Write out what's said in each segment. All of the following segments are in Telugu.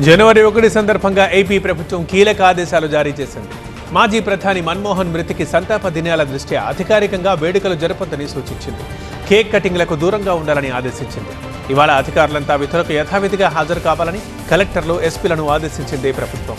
జనవరి 1 సందర్భంగా ఏపీ ప్రభుత్వం కీలక ఆదేశాలు జారీ చేసింది. మాజీ ప్రధాని మన్మోహన్ మృతికి సంతాప దినాల దృష్ట్యా అధికారికంగా వేడుకలు జరపొద్దని సూచించింది. కేక్ కటింగ్లకు దూరంగా ఉండాలని ఆదేశించింది. ఇవాళ అధికారులంతా విధులకు యథావిధిగా హాజరు కావాలని కలెక్టర్లు, ఎస్పీలను ఆదేశించింది ప్రభుత్వం.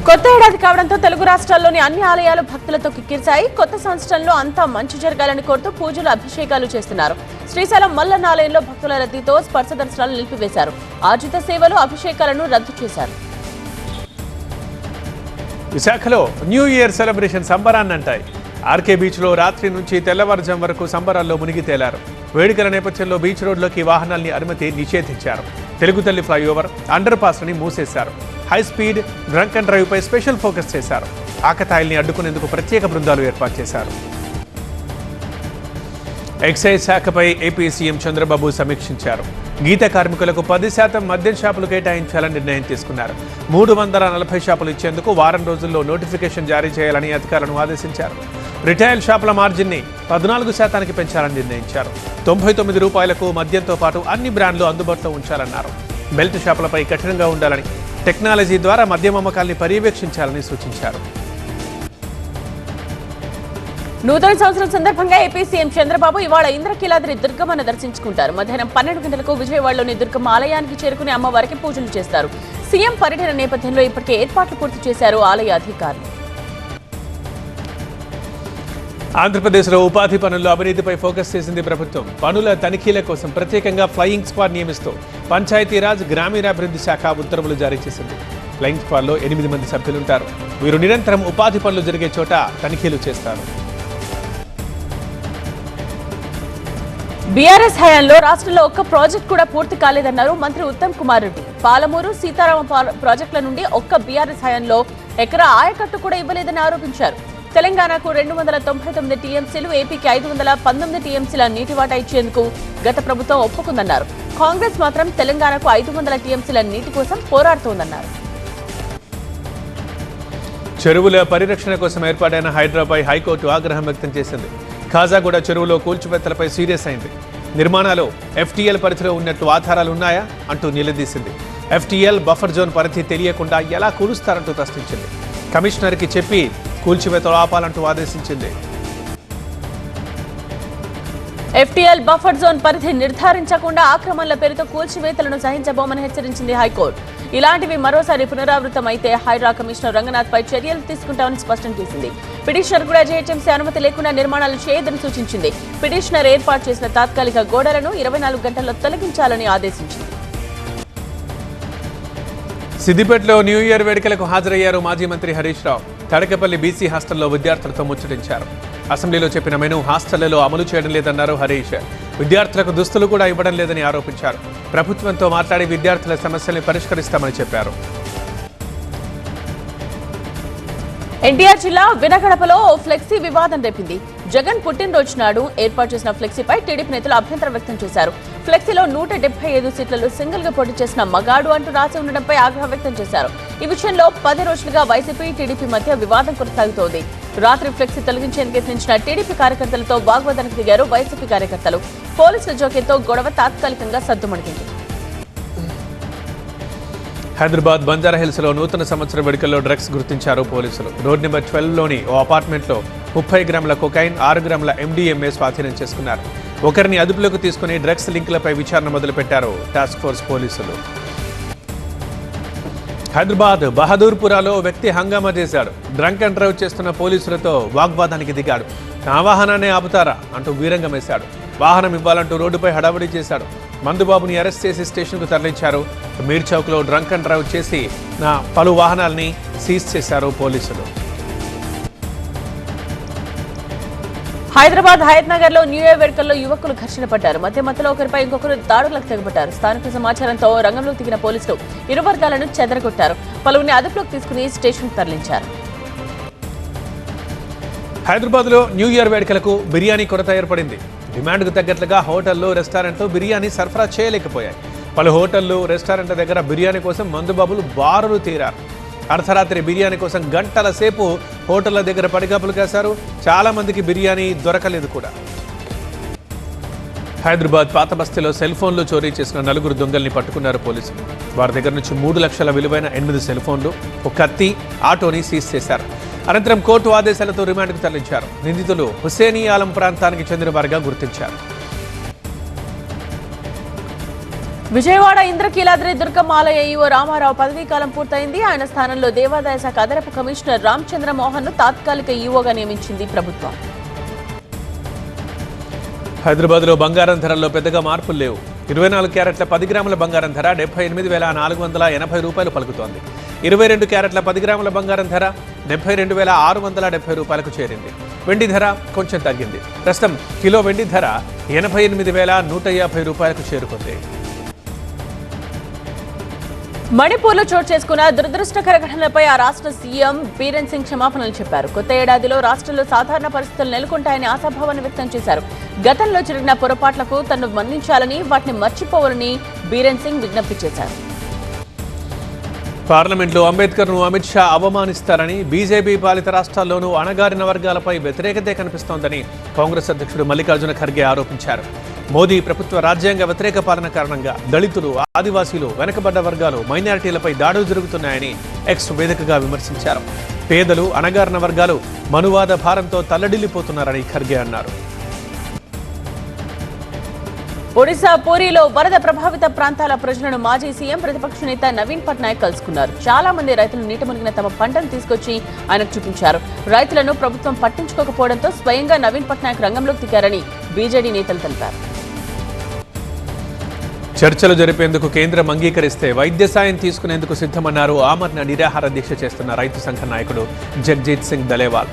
కొత్త ఏడాది కావడంతో తెలుగు రాష్ట్రాల్లోని అన్ని ఆలయాలు భక్తులతో కిక్కిరిశాయి. కొత్త సంవత్సరంలో అంతా మంచి జరగాలని కోరుతూ పూజలు, అభిషేకాలు చేస్తున్నారు. శ్రీశైలం మల్లన్న ఆలయంలో భక్తుల రద్దీతో స్పర్శ దర్శనాలు నిలిపివేశారు. ఆర్జిత సేవలు, అభిషేకాలను రద్దు చేశారు. విశాఖలో న్యూ ఇయర్ సెలబ్రేషన్ సంబరాన్నంటాయి. ఆర్కే బీచ్లో రాత్రి నుంచి తెల్లవారుజాం వరకు సంబరాల్లో మునిగి తేలారు. వేడుకల నేపథ్యంలో బీచ్ రోడ్లోకి వాహనాల్ని అనుమతి నిషేధించారు. తెలుగు తల్లి ఫ్లైఓవర్, అండర్ పాస్ని మూసేశారు. High speed, drunk and drive పై స్పెషల్ ఫోకస్ చేశారు. ఆకతాయిల్ని అడ్డుకునేందుకు ప్రత్యేక బృందాలు ఏర్పాటు చేశారు. ఎక్సైజ్ శాఖపై ఏపీ సీఎం చంద్రబాబు సమీక్షించారు. గీత కార్మికులకు 10% మద్యం షాపులు కేటాయించాలని నిర్ణయం తీసుకున్నారు. 340 షాపులు ఇచ్చేందుకు వారం రోజుల్లో నోటిఫికేషన్ జారీ చేయాలని అధికారులను ఆదేశించారు. రిటైల్ షాపుల మార్జిన్ని 14% పెంచాలని నిర్ణయించారు. 99 రూపాయలకు మద్యంతో పాటు అన్ని బ్రాండ్లు అందుబాటులో ఉంచాలన్నారు. బెల్ట్ షాపులపై కఠినంగా ఉండాలని, టెక్నాలజీ ద్వారా మద్యం అమ్మకాల్ని పర్యవేక్షించాలని సూచించారు. నూతన సంవత్సరం సందర్భంగా ఏపీ సీఎం చంద్రబాబు ఇవాళ ఇంద్రకీలాద్రి దుర్గమ్మను దర్శించుకుంటారు. మధ్యాహ్నం 12 గంటలకు విజయవాడలోని దుర్గమ్మ ఆలయానికి చేరుకుని అమ్మవారికి పూజలు చేస్తారు. సీఎం పర్యటన నేపథ్యంలో ఇప్పటికే ఏర్పాట్లు పూర్తి చేశారు ఆలయ అధికారులు. ఆంధ్రప్రదేశ్లో ఉపాధి పనుల్లో అవినీతిపై ఫోకస్ చేసింది ప్రభుత్వం. పనుల తనిఖీల కోసం ప్రత్యేకంగా ఫ్లయింగ్ స్క్వాడ్ నియమిస్తూ పంచాయతీరాజ్, గ్రామీణాభివృద్ధి శాఖ ఉత్తర్వులు జారీ చేసింది. ఫ్లయింగ్ స్క్వాడ్లో 8 మంది సభ్యులుంటారు. వీరు నిరంతరం ఉపాధి పనులు జరిగే చోట తనిఖీలు చేస్తారు. బీఆర్ఎస్ హయాంలో రాష్ట్రంలో ఒక్క ప్రాజెక్ట్ కూడా పూర్తి కాలేదన్నారు మంత్రి ఉత్తమ్ కుమార్ రెడ్డి. పాలమూరు, సీతారామ ప్రాజెక్టుల నుండి ఒక్క బీఆర్ఎస్ హయాంలో ఎకరా ఆయకట్టు కూడా ఇవ్వలేదని ఆరోపించారు. తెలంగాణకు 299 టీఎంసీలు, ఏపీకి 519 టీఎంసీల నీటి వాటా ఇచ్చేందుకు గత ప్రభుత్వం ఒప్పుకుందన్నారు. కాంగ్రెస్ మాత్రం తెలంగాణకు 500 టీఎంసీల నీటి కోసం పోరాడుతోందన్నారు. చెరువుల పరిరక్షణ కోసం ఏర్పాటైన హైడ్రాపై హైకోర్టు ఆగ్రహం వ్యక్తం చేసింది. ఖాజాగూడ చెరువులో కూల్చివేతలపై సీరియస్ అయింది. నిర్మాణాలు ఎఫ్టీఎల్ పరిధిలో ఉన్నట్టు ఆధారాలున్నాయా అంటూ నిలదీసింది. ఎఫ్టీఎల్ బఫర్ జోన్ పరిధి తెలియకుండా ఎలా కూలుస్తారంటూ ప్రశ్నించింది. కమిషనర్కి చెప్పి కూల్చివేతలు ఆపాలంటూ ఆదేశించింది. ఎఫ్టీఎల్ బఫర్ జోన్ పరిధి నిర్ధారించకుండా ఆక్రమణల పేరుతో కూల్చివేతలను సహించబోమని హెచ్చరించింది హైకోర్టు. ఇలాంటివి మరోసారి పునరావృతం అయితే హైడ్రా కమిషనర్ రంగనాథ్ పై చర్యలు తీసుకుంటామని స్పష్టం చేసింది. పిటిషనర్ కూడా జీహెచ్ఎంసీ అనుమతి లేకుండా నిర్మాణాలు చేయొద్దని సూచించింది. పిటిషనర్ ఏర్పాటు చేసిన తాత్కాలిక గోడలను 24 గంటల్లో తొలగించాలని ఆదేశించింది. సిద్దిపేటలో న్యూ ఇయర్ వేడుకలకు హాజరయ్యారు మాజీ మంత్రి హరీష్ రావు. తడకపల్లి బీసీ హాస్టల్లో విద్యార్థులతో ముచ్చటించారు. అసెంబ్లీలో చెప్పిన మెనూ హాస్టళ్లలో అమలు చేయడం లేదన్నారు హరీష్. విద్యార్థులకు దుస్తులు కూడా ఇవ్వడం లేదని ఆరోపించారు. ప్రభుత్వంతో మాట్లాడి విద్యార్థుల సమస్యల్ని పరిష్కరిస్తామని చెప్పారు. ఎన్టీఆర్ జిల్లా వినగడపలో ఫ్లెక్సీ వివాదం రేపింది. జగన్ పుట్టినరోజు నాడు ఏర్పాటు చేసిన ఫ్లెక్సీపై టీడీపీ నేతలు అభ్యంతరం వ్యక్తం చేశారు. ఫ్లెక్సీలో 175 సీట్లలో సింగిల్ గా పోటీ చేసిన మగాడు అంటూ రాసి ఉండడంపై ఆగ్రహం వ్యక్తం చేశారు. ఈ విషయంలో 10 రోజులుగా వైసీపీ, టీడీపీ మధ్య వివాదం కొనసాగుతోంది. రాత్రి ఫ్లెక్సీ తొలగించేందుకు యత్నించిన టీడీపీ కార్యకర్తలతో వాగ్వాదానికి దిగారు వైసీపీ కార్యకర్తలు. పోలీసుల జోక్యంతో గొడవ తాత్కాలికంగా సద్దుమణిగింది. హైదరాబాద్ బంజారాహిల్స్లో నూతన సంవత్సర వేడుకల్లో డ్రగ్స్ గుర్తించారు పోలీసులు. రోడ్ నెంబర్ 12లోని ఓ అపార్ట్మెంట్లో 30 గ్రాముల కొకైన్, 6 గ్రాముల ఎండీఎంఏ స్వాధీనం చేసుకున్నారు. ఒకరిని అదుపులోకి తీసుకుని డ్రగ్స్ లింకులపై విచారణ మొదలుపెట్టారు టాస్క్ ఫోర్స్ పోలీసులు. హైదరాబాద్ బహదూర్పురాలో వ్యక్తి హంగామా చేశాడు. డ్రంక్ అండ్ డ్రైవ్ చేస్తున్న పోలీసులతో వాగ్వాదానికి దిగాడు. నా వాహనాన్ని ఆపుతారా అంటూ వీరంగం వేశాడు. వాహనం ఇవ్వాలంటూ రోడ్డుపై హడావుడి చేశాడు. మందుబాబుని అరెస్ట్ చేసి స్టేషన్కు తరలించారు. మీర్ చౌక్లో డ్రంక్ అండ్ డ్రైవ్ చేసి పలు వాహనాల్ని సీజ్ చేశారు పోలీసులు. హైదరాబాద్ హయత్ నగర్ లో న్యూ ఇయర్ వేడుకల్లో యువకులు ఘర్షణ పడ్డారు. మధ్యలో ఒకరిపై ఇంకొకరు దాడులకు తెగబడ్డారు. స్థానిక సమాచారంతో రంగంలోకి దిగిన పోలీసులు ఇరు వర్గాలను చెదరగొట్టారు. పలువురిని అదుపులోకి తీసుకుని స్టేషన్ తరలించారు. హైదరాబాద్లో న్యూ ఇయర్ వేడుకలకు బిర్యానీ కొరత ఏర్పడింది. డిమాండ్కు తగ్గట్లుగా హోటళ్లు, రెస్టారెంట్లు బిర్యానీ సరఫరా చేయలేకపోయాయి. పలు హోటళ్లు, రెస్టారెంట్ల దగ్గర బిర్యానీ కోసం మందుబాబులు బారులు తీరారు. అర్ధరాత్రి బిర్యానీ కోసం గంటల సేపు హోటళ్ల దగ్గర పడిగాపులు కాశారు. చాలా మందికి బిర్యానీ దొరకలేదు కూడా. హైదరాబాద్ పాత బస్తీలో సెల్ ఫోన్లు చోరీ చేసిన 4 దొంగల్ని పట్టుకున్నారు పోలీసులు. వారి దగ్గర నుంచి 3 లక్షల విలువైన 8 సెల్ ఫోన్లు, ఒక కత్తి, ఆటోని సీజ్ చేశారు. అనంతరం కోర్టు ఆదేశాలతో రిమాండ్కు తరలించారు. నిందితులు హుసేనీ ఆలం ప్రాంతానికి చెందిన వారిగా గుర్తించారు. విజయవాడ ఇంద్రకీలాద్రి దుర్గమ్మ ఆలయ ఈవో రామారావు పదవీకాలం పూర్తయింది. ఆయన స్థానంలో దేవాదాయ శాఖ అదనపు కమిషనర్ రామచంద్ర మోహన్ ను తాత్కాలిక ఈవోగా నియమించింది ప్రభుత్వం. హైదరాబాద్లో బంగారం ధరల్లో పెద్దగా మార్పులు లేవు. 24 క్యారెట్ల 10 గ్రాముల బంగారం ధర 78,480 రూపాయలు పలుకుతోంది. 22 క్యారెట్ల 10 గ్రాముల బంగారం ధర 72,670 రూపాయలకు చేరింది. వెండి ధర కొంచెం తగ్గింది. ప్రస్తుతం కిలో వెండి ధర 88,150 రూపాయలకు చేరుకుంది. మణిపూర్లో చోటు చేసుకున్న దురదృష్టకర ఘటనలపై ఆ రాష్ట్ర సీఎం బీరేన్ సింగ్ క్షమాపణలు చెప్పారు. కొత్త ఏడాదిలో రాష్ట్రంలో సాధారణ పరిస్థితులు నెలకొంటాయని ఆశాభావాన్ని వ్యక్తం చేశారు. గతంలో జరిగిన పొరపాట్లకు తనను మన్నించాలని, వాటిని మర్చిపోవాలని బీరేన్ సింగ్ విజ్ఞప్తి చేశారు. పార్లమెంట్లో అంబేద్కర్ను అమిత్ షా అవమానిస్తారని, బీజేపీ పాలిత రాష్ట్రాల్లోనూ అణగారిన వర్గాలపై వ్యతిరేకతే కనిపిస్తోందని కాంగ్రెస్ అధ్యక్షుడు మల్లికార్జున ఖర్గే ఆరోపించారు. మోదీ ప్రభుత్వ రాజ్యాంగ వ్యతిరేక పాలన కారణంగా దళితులు, ఆదివాసీలు, వెనుకబడ్డ వర్గాలు, మైనారిటీలపై దాడులు జరుగుతున్నాయని ఎక్స్ వేదికగా విమర్శించారు. పేదలు, అణగారిన వర్గాలు మనువాద భారంతో తల్లడిల్లిపోతున్నారని ఖర్గే అన్నారు. ఒడిశా పూరిలో వరద ప్రభావిత ప్రాంతాల ప్రజలను మాజీ సీఎం ప్రతిపక్ష నేత నవీన్ పట్నాయక్ కలుసుకున్నారు. చాలా మంది రైతులు నీట మునిగిన తమ పంటను తీసుకొచ్చి ఆయనకు చూపించారు. రైతులను ప్రభుత్వం పట్టించుకోకపోవడంతో స్వయంగా నవీన్ పట్నాయక్ రంగంలోకి దిగారని బీజేడీ నేతలు తెలిపారు. చర్చలు జరిపేందుకు కేంద్రం అంగీకరిస్తే వైద్య సాయం తీసుకునేందుకు సిద్ధమన్నారు ఆమరణ నిరాహార దీక్ష చేస్తున్న రైతు సంఘ నాయకుడు జగ్జీత్ సింగ్ దలేవాల్.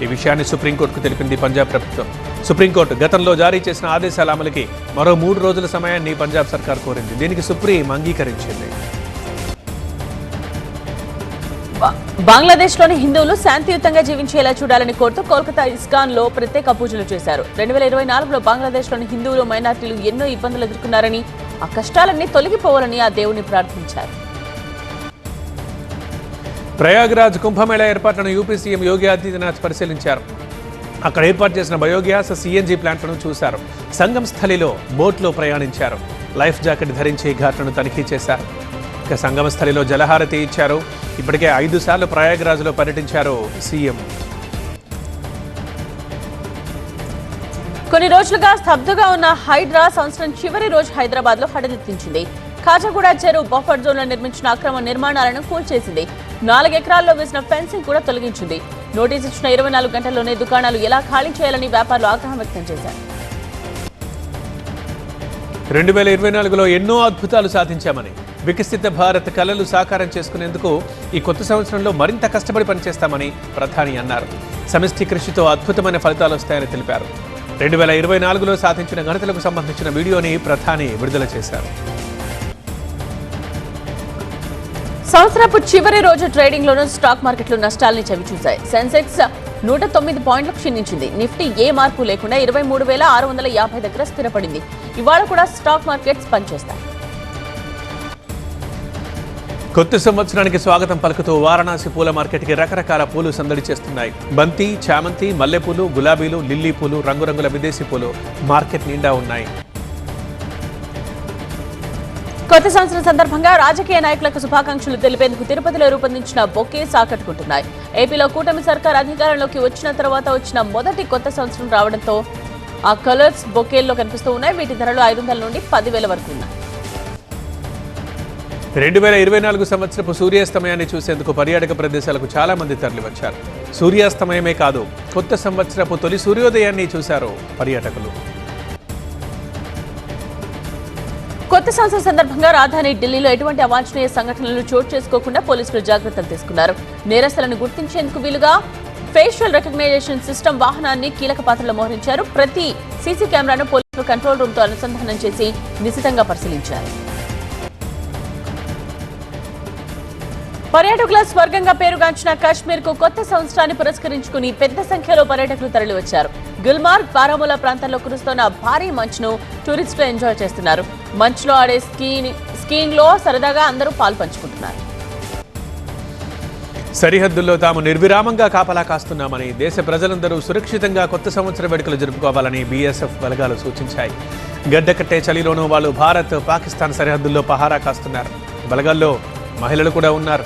ఈ విషయాన్ని సుప్రీంకోర్టుకు తెలిపింది పంజాబ్ ప్రభుత్వం. సుప్రీంకోర్టు గతంలో జారీ చేసిన ఆదేశాల అమలుకి మరో 3 రోజుల సమయాన్ని పంజాబ్ సర్కార్ కోరింది. దీనికి సుప్రీం అంగీకరించింది. బంగ్లాదేశ్లోని హిందువులు శాంతియుతంగా జీవించేలా చూడాలని కోరుతూ కోల్కతా ఇస్కాన్లో ప్రత్యేక పూజలు చేశారు. 2024లో బంగ్లాదేశ్లోని హిందువులు, మైనార్టీలు ఎన్నో ఇబ్బందులు ఎదుర్కొన్నారని, ఆ కష్టాలన్నీ తొలగిపోవాలని ఆ దేవుని ప్రార్థించారు. ప్రయాగ్రాజ్ కుంభమేళా ఏర్పాట్లను యూపీ సీఎం యోగి ఆదిత్యనాథ్ పరిశీలించారు. అక్కడ ఏర్పాటు చేసిన బయోగ్యాస్, సిఎన్జీ ప్లాంట్లను చూశారు. సంగం స్థలిలో బోట్లో ప్రయాణించారు. లైఫ్ జాకెట్ ధరించి ఘాట్లను తనిఖీ చేశారు. ఇక సంగమ స్థలిలో జలహారతి ఇచ్చారు. ఇప్పటికే 5 సార్లు ప్రయాగ్రాజ్లో పర్యటించారు సీఎం. కొన్ని రోజులుగా స్తబ్దుగా ఉన్న హైడ్రా సంవత్సరం చివరి రోజు హైదరాబాద్లో హడలెత్తించింది. ఖాజాగూడ చెరువు బఫర్ జోన్లో నిర్మించిన అక్రమ నిర్మాణాలను కూల్చేసింది. 4 ఎకరాల్లో వేసిన ఫెన్సింగ్ కూడా తొలగించింది. నోటీసు ఇచ్చిన 24 గంటల్లోనే దుకాణాలు ఎలా ఖాళీ చేయాలని వ్యాపారులు ఆగ్రహం వ్యక్తం చేశారు. 2024లో ఎన్నో అద్భుతాలు సాధించామని, వికసిత భారత్ కలలు సాకారం చేసుకునేందుకు ఈ కొత్త సంవత్సరంలో మరింత కష్టపడి పనిచేస్తామని ప్రధాని అన్నారు. సమిష్టి కృషితో అద్భుతమైన ఫలితాలు వస్తాయని తెలిపారు. 2024లో సాధించిన ఘనతలకు సంబంధించిన వీడియోని ప్రధాని విడుదల చేశారు. సంవత్సరపు చివరి రోజు ట్రేడింగ్ లోనూ స్టాక్ మార్కెట్లు నష్టాలని చవిచూశాయి. సెన్సెక్స్ 109 పాయింట్లకు క్షీణించింది. నిఫ్టీ ఏ మార్పు లేకుండా 23,650 దగ్గర స్థిరపడింది. ఇవాళ కూడా స్టాక్ మార్కెట్స్ పనిచేస్తాయి. కొత్త సంవత్సరానికి స్వాగతం పలుకుతూ వారణాసి పూల మార్కెట్కి రకరకాల పూలు సందడి చేస్తున్నాయి. బంతి, చామంతి, మల్లెపూలు, గులాబీలు, లిల్లీ పూలు, రంగురంగుల విదేశీ పూలు మార్కెట్ నిండా ఉన్నాయి. కొత్త సంవత్సరం సందర్భంగా రాజకీయ నాయకులకు శుభాకాంక్షలు తెలిపేందుకు తిరుపతిలో రూపొందించిన బొకేస్ ఆకట్టుకుంటున్నాయి. ఏపీలో కూటమి సర్కార్ అధికారంలోకి వచ్చిన తర్వాత వచ్చిన మొదటి కొత్త సంవత్సరం రావడంతో ఆ కలర్స్ బొకేల్లో కనిపిస్తూ ఉన్నాయి. వీటి ధరలు 500 నుండి 10,000 వరకు ఉన్నాయి. 2024 సంవత్సరపు సూర్యాస్తమయాన్ని చూసేందుకు పర్యాటక ప్రదేశాలకు చాలా మంది తరలివచ్చారు. సూర్యాస్తమయమే కాదు, కొత్త సంవత్సరపు తొలి సూర్యోదయాన్ని చూశారు పర్యాటకులు. కొత్త సంవత్సరం సందర్భంగా రాజధాని ఢిల్లీలో ఎటువంటి అవాంఛనీయ సంఘటనలు చోటు చేసుకోకుండా పోలీసులు జాగ్రత్తలు తీసుకున్నారు. నేరస్తులను గుర్తించేందుకు వీలుగా ఫేషియల్ రికగ్నైజేషన్ సిస్టమ్ వాహనాన్ని కీలక పాత్రలో మోహరించారు. ప్రతి సీసీ కెమెరాను పోలీసులు కంట్రోల్ రూమ్ తో అనుసంధానం చేసి నిశితంగా పరిశీలించారు. పర్యాటకుల స్వర్గంగా పేరుగాంచిన కాశ్మీర్ కు కొత్త సంవత్సరాన్ని పురస్కరించుకుని పెద్ద సంఖ్యలో పర్యాటకులు తరలివచ్చారు. గుల్మార్గ్, బారాములా ప్రాంతాల్లో కురుస్తున్న భారీ మంచును టూరిస్టులు ఎంజాయ్ చేస్తున్నారు. మంచులో ఆడే స్కీయింగ్ లో సరదాగా అందరూ పాల్పంచుకుంటున్నారు. సరిహద్దుల్లో తాము నిర్విరామంగా కాపలా కాస్తున్నామని, దేశ ప్రజలందరూ సురక్షితంగా కొత్త సంవత్సర వేడుకలు జరుపుకోవాలని బీఎస్ఎఫ్ బలగాలు సూచించాయి. గడ్డకట్టే చలిలోనూ వాళ్ళు భారత్, పాకిస్తాన్ సరిహద్దుల్లో పహారా కాస్తున్నారు. బలగాల్లో మహిళలు కూడా ఉన్నారు.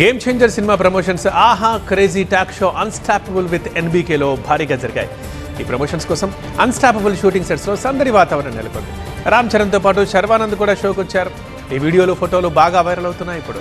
Game changer cinema promotions Aha crazy talk show unstoppable with ఎన్బీకేలో భారీగా జరిగాయి. ఈ ప్రమోషన్స్ కోసం అన్స్టాపబుల్ షూటింగ్ సెట్స్లో సందడి వాతావరణం నెలకొంది. రామ్ చరణ్తో పాటు శర్వానంద్ కూడా షోకి వచ్చారు. ఈ వీడియోలు, ఫోటోలు బాగా వైరల్ అవుతున్నాయి ఇప్పుడు.